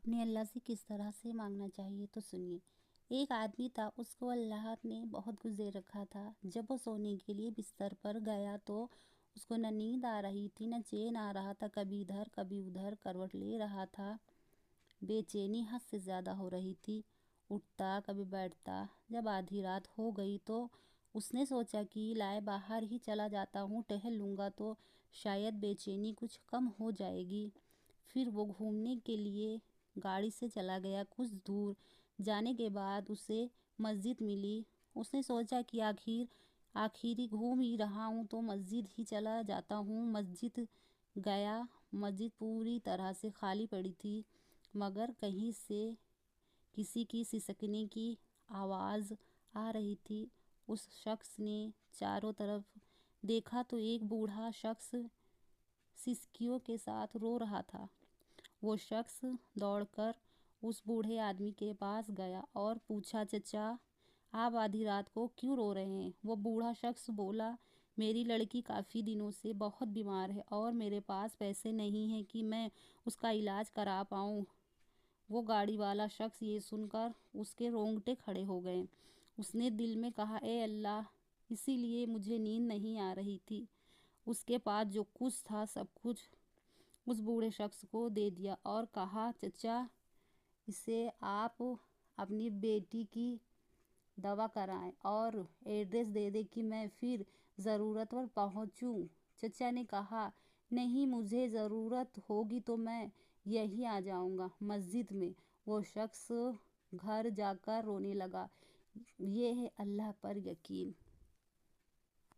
اپنے اللہ سے کس طرح سے مانگنا چاہیے تو سنیے۔ ایک آدمی تھا، اس کو اللہ نے بہت کچھ دے رکھا تھا۔ جب وہ سونے کے لیے بستر پر گیا تو اس کو نہ نیند آ رہی تھی نہ چین آ رہا تھا، کبھی ادھر کبھی ادھر کروٹ لے رہا تھا۔ بے چینی حد سے زیادہ ہو رہی تھی، اٹھتا کبھی بیٹھتا۔ جب آدھی رات ہو گئی تو اس نے سوچا کہ لائے باہر ہی چلا جاتا ہوں، ٹہل لوں گا تو شاید بے چینی کچھ کم ہو جائے گی۔ پھر وہ گھومنے کے لیے گاڑی سے چلا گیا۔ کچھ دور جانے کے بعد اسے مسجد ملی۔ اس نے سوچا کہ آخر گھوم ہی رہا ہوں تو مسجد ہی چلا جاتا ہوں۔ مسجد گیا، مسجد پوری طرح سے خالی پڑی تھی، مگر کہیں سے کسی کی سسکنے کی آواز آ رہی تھی۔ اس شخص نے چاروں طرف دیکھا تو ایک بوڑھا شخص سسکیوں کے ساتھ رو رہا تھا۔ وہ شخص دوڑ کر اس بوڑھے آدمی کے پاس گیا اور پوچھا، چچا آپ آدھی رات کو کیوں رو رہے ہیں؟ وہ بوڑھا شخص بولا، میری لڑکی کافی دنوں سے بہت بیمار ہے اور میرے پاس پیسے نہیں ہیں کہ میں اس کا علاج کرا پاؤں۔ وہ گاڑی والا شخص یہ سن کر اس کے رونگٹے کھڑے ہو گئے۔ اس نے دل میں کہا، اے اللہ، اسی لیے مجھے نیند نہیں آ رہی تھی۔ اس کے پاس جو کچھ تھا سب کچھ اس بوڑھے شخص کو دے دیا اور کہا، چچا اسے آپ اپنی بیٹی کی دوا کرائیں اور ایڈریس دے دیں کہ میں پھر ضرورت پر پہنچوں۔ چچا نے کہا، نہیں، مجھے ضرورت ہوگی تو میں یہیں آ جاؤں گا۔ مسجد میں وہ شخص گھر جا کر رونے لگا۔ یہ ہے اللہ پر یقین۔